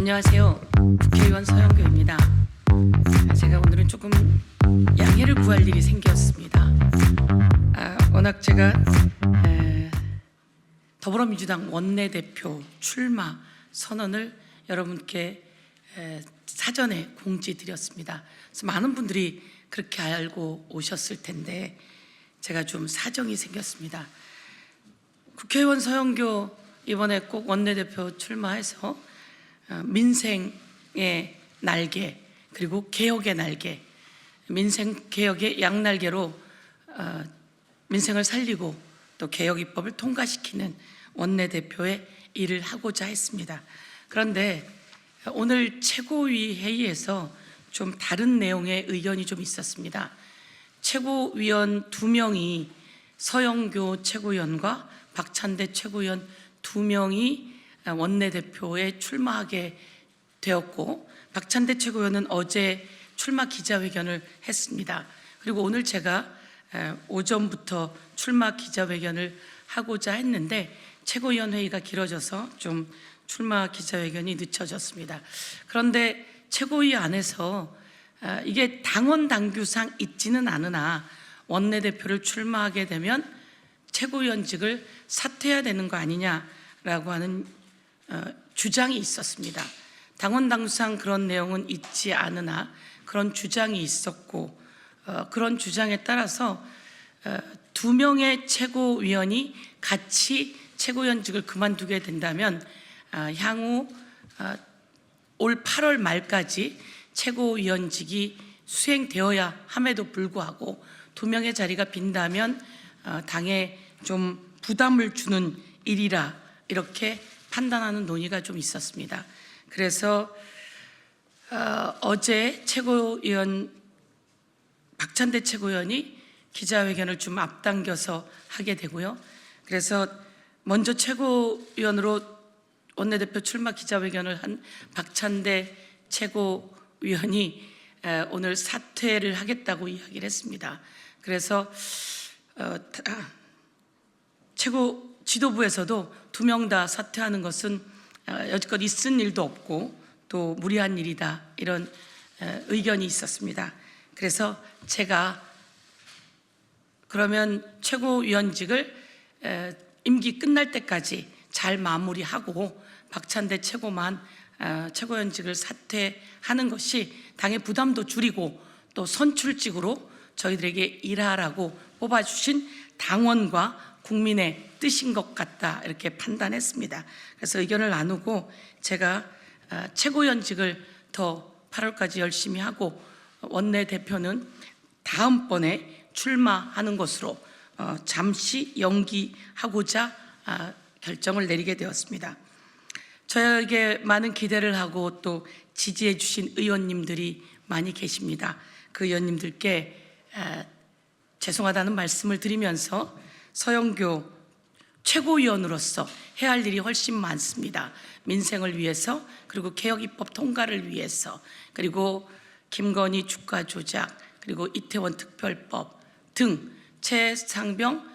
안녕하세요. 국회의원 서영교입니다. 제가 오늘은 조금 양해를 구할 일이 생겼습니다. 워낙 제가 더불어민주당 원내대표 출마 선언을 여러분께 사전에 공지드렸습니다. 그래서 많은 분들이 그렇게 알고 오셨을 텐데 제가 좀 사정이 생겼습니다. 국회의원 서영교 이번에 꼭 원내대표 출마해서 민생의 날개 그리고 개혁의 날개, 민생개혁의 양날개로 민생을 살리고 또 개혁 입법을 통과시키는 원내대표의 일을 하고자 했습니다. 그런데 오늘 최고위 회의에서 좀 다른 내용의 의견이 좀 있었습니다. 최고위원 2명이 서영교 최고위원과 박찬대 최고위원 2명이 원내대표에 출마하게 되었고, 박찬대 최고위원은 어제 출마 기자회견을 했습니다. 그리고 오늘 제가 오전부터 출마 기자회견을 하고자 했는데 최고위원 회의가 길어져서 좀 출마 기자회견이 늦춰졌습니다. 그런데 최고위 안에서 이게 당원 당규상 있지는 않으나 원내대표를 출마하게 되면 최고위원직을 사퇴해야 되는 거 아니냐라고 하는 주장이 있었습니다. 당원 당규상 그런 내용은 있지 않으나 그런 주장이 있었고, 그런 주장에 따라서 2명의 최고위원이 같이 최고위원직을 그만두게 된다면 향후 올 8월 말까지 최고위원직이 수행되어야 함에도 불구하고 2명의 자리가 빈다면 당에 좀 부담을 주는 일이라 이렇게 판단하는 논의가 좀 있었습니다. 그래서 어제 최고위원 박찬대 최고위원이 기자회견을 좀 앞당겨서 하게 되고요. 그래서 먼저 최고위원으로 원내대표 출마 기자회견을 한 박찬대 최고위원이 오늘 사퇴를 하겠다고 이야기를 했습니다. 그래서 최고 지도부에서도 2명 다 사퇴하는 것은 여지껏 있은 일도 없고 또 무리한 일이다, 이런 의견이 있었습니다. 그래서 제가 그러면 최고위원직을 임기 끝날 때까지 잘 마무리하고 박찬대 최고만 최고위원직을 사퇴하는 것이 당의 부담도 줄이고 또 선출직으로 저희들에게 일하라고 뽑아주신 당원과 국민의 뜻인 것 같다, 이렇게 판단했습니다. 그래서 의견을 나누고 제가 최고위원직을 더 8월까지 열심히 하고 원내대표는 다음번에 출마하는 것으로 잠시 연기하고자 결정을 내리게 되었습니다. 저에게 많은 기대를 하고 또 지지해 주신 의원님들이 많이 계십니다. 그 의원님들께 죄송하다는 말씀을 드리면서 서영교 최고위원으로서 해야 할 일이 훨씬 많습니다. 민생을 위해서, 그리고 개혁 입법 통과를 위해서, 그리고 김건희 주가 조작, 그리고 이태원 특별법 등 최상병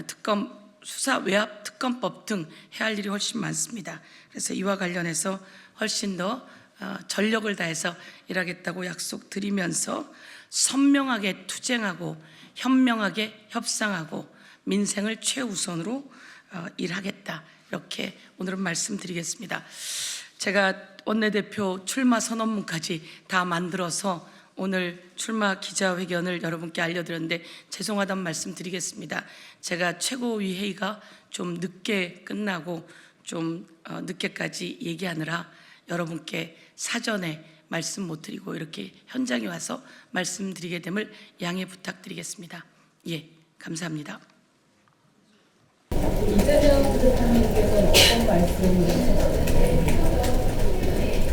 특검 수사 외압 특검법 등 해야 할 일이 훨씬 많습니다. 그래서 이와 관련해서 훨씬 더 전력을 다해서 일하겠다고 약속드리면서 선명하게 투쟁하고 현명하게 협상하고 민생을 최우선으로 일하겠다, 이렇게 오늘은 말씀드리겠습니다. 제가 원내대표 출마 선언문까지 다 만들어서 오늘 출마 기자회견을 여러분께 알려드렸는데 죄송하다는 말씀 드리겠습니다. 제가 최고위 회의가 좀 늦게 끝나고 좀 늦게까지 얘기하느라 여러분께 사전에 말씀 못 드리고 이렇게 현장에 와서 말씀드리게 됨을 양해 부탁드리겠습니다. 예, 감사합니다. 이재명 대표님께서 어떤 말씀을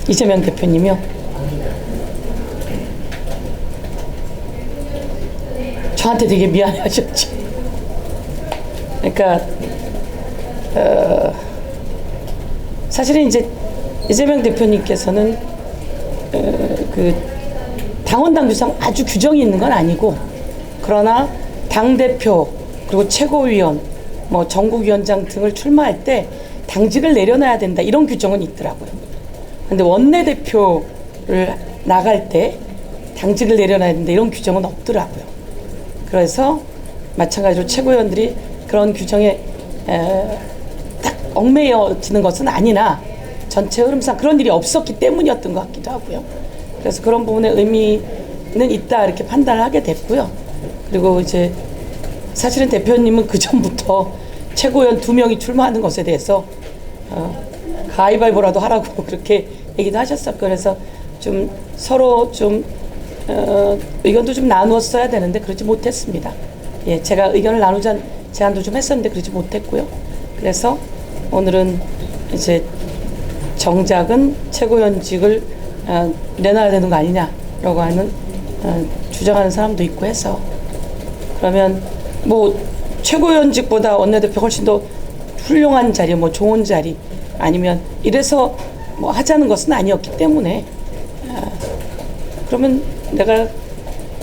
이재명 대표님이요? 저한테 되게 미안해하셨죠. 그러니까 사실은 이제 이재명 대표님께서는 그 당원 당규상 아주 규정이 있는 건 아니고, 그러나 당 대표 그리고 최고위원, 뭐 전국위원장 등을 출마할 때 당직을 내려놔야 된다, 이런 규정은 있더라고요. 근데 원내대표를 나갈 때 당직을 내려놔야 되는데 이런 규정은 없더라고요. 그래서 마찬가지로 최고위원들이 그런 규정에 딱 얽매여지는 것은 아니나 전체 흐름상 그런 일이 없었기 때문이었던 것 같기도 하고요. 그래서 그런 부분에 의미는 있다 이렇게 판단을 하게 됐고요. 그리고 이제 사실은 대표님은 그 전부터 최고위원 2명이 출마하는 것에 대해서 가위바위보라도 하라고 그렇게 얘기도 하셨었고, 그래서 좀 서로 좀 의견도 좀 나누었어야 되는데 그러지 못했습니다. 예, 제가 의견을 나누자는 제안도 좀 했었는데 그러지 못했고요. 그래서 오늘은 이제 정작은 최고위원직을 내놔야 되는 거 아니냐라고 하는 주장하는 사람도 있고 해서, 그러면 뭐 최고위원직보다 원내대표 훨씬 더 훌륭한 자리, 뭐 좋은 자리 아니면 이래서 뭐 하자는 것은 아니었기 때문에 그러면 내가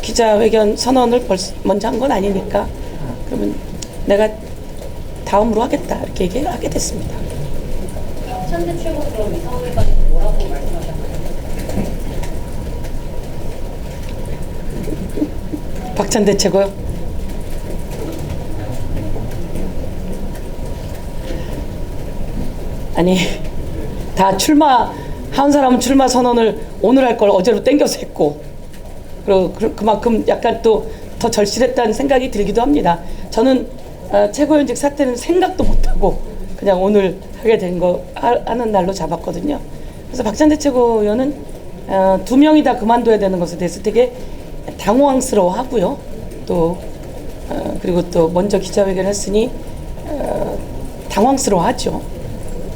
기자회견 선언을 먼저 한 건 아니니까 그러면 내가 다음으로 하겠다 이렇게 얘기하게 됐습니다. 박찬대 최고 그럼 이 상황에까지 뭐라고 말씀하셨나요? 박찬대 최고요? 아니, 다 한 사람은 출마 선언을 오늘 할 걸 어제로 땡겨서 했고, 그리고 그만큼 약간 또 더 절실했다는 생각이 들기도 합니다. 저는 최고위원직 사퇴는 생각도 못하고 그냥 오늘 하게 된 거 하는 날로 잡았거든요. 그래서 박찬대 최고위원은 2명이 다 그만둬야 되는 것에 대해서 되게 당황스러워하고요. 또 그리고 또 먼저 기자회견을 했으니 당황스러워하죠.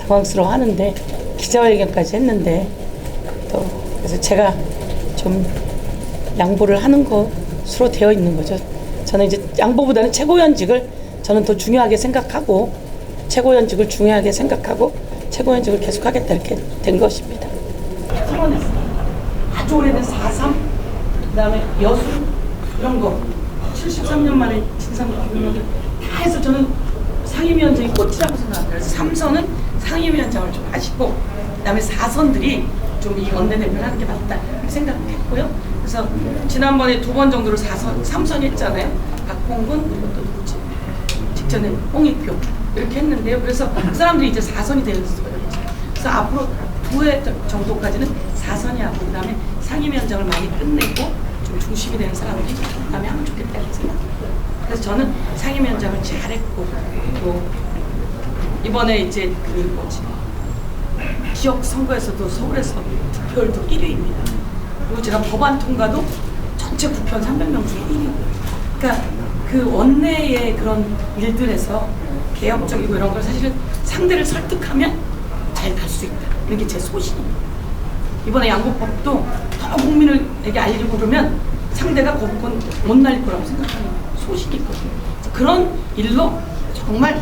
당황스러워하는데 기자회견까지 했는데 또 그래서 제가 좀 양보를 하는 것으로 되어 있는 거죠. 저는 이제 양보보다는 최고위원직을 저는 더 중요하게 생각하고 최고위원직을 중요하게 생각하고 최고위원직을 계속하겠다 이렇게 된 것입니다. 선언했어요. 아주 오래된 4.3 그다음에 여수 이런 거 73년 만에 진상규명을 다 해서 저는 상임위원장이 꽃이라고 생각합니다. 그래서 3선은 상임위원장을 좀 하시고 그다음에 4선들이 좀 이 원내대표를 하는 게 맞다 이렇게 생각했고요. 그래서 지난번에 2번 정도로 3선 했잖아요. 박홍근 그리고 또 누구지? 직전에 홍익표 이렇게 했는데요. 그래서 그 사람들이 이제 4선이 되었어요. 그래서 앞으로 2회 정도까지는 4선이 하고 그다음에 상임위원장을 많이 끝내고 좀 중심이 되는 사람들이 그다음에 하면 좋겠다 이렇게 생각해요. 그래서 저는 상임위원장을 잘했고 또 이번에 이제 그 뭐지 지역 선거에서도 서울에서 득표율도 1위입니다. 그리고 제가 법안 통과도 전체 국회의원 300명 중에 1위고요. 그러니까 그 원내의 그런 일들에서 개혁적이고 이런 걸 사실은 상대를 설득하면 잘 갈 수 있다. 이런 게 제 소신입니다. 이번에 양보법도 더 국민에게 알리고 그러면 상대가 거부권 못 날릴 거라고 생각하는 소신이 있거든요. 그런 일로 정말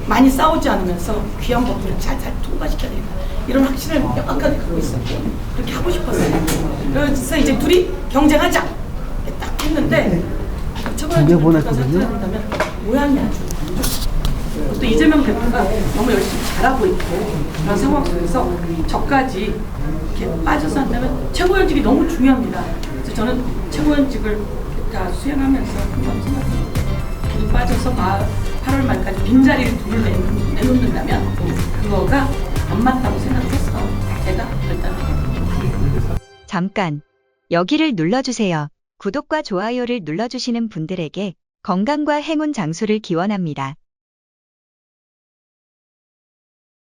많이 싸우지 않으면서 귀한 법들을 잘 통과시켜야 된다. 이런 확신을 명확하게 갖고 있었고 그렇게 하고 싶었어요. 그래서 이제 둘이 경쟁하자 딱 했는데 최고위원장을 사퇴한다면 모양이 아주 또 이재명 대표가 너무 열심히 잘하고 있고 그런 상황 속에서 저까지 이렇게 빠져서 한다면 최고위원직이 너무 중요합니다. 그래서 저는 최고위원직을 다 수행하면서 그런 생각합니다. 둘이 빠져서 8월 말까지 빈자리를 둘을 내놓는다면 그거가 안 맞다고 생각해서 제가 결단합니다. 잠깐 여기를 눌러주세요. 구독과 좋아요를 눌러주시는 분들에게 건강과 행운 장수를 기원합니다.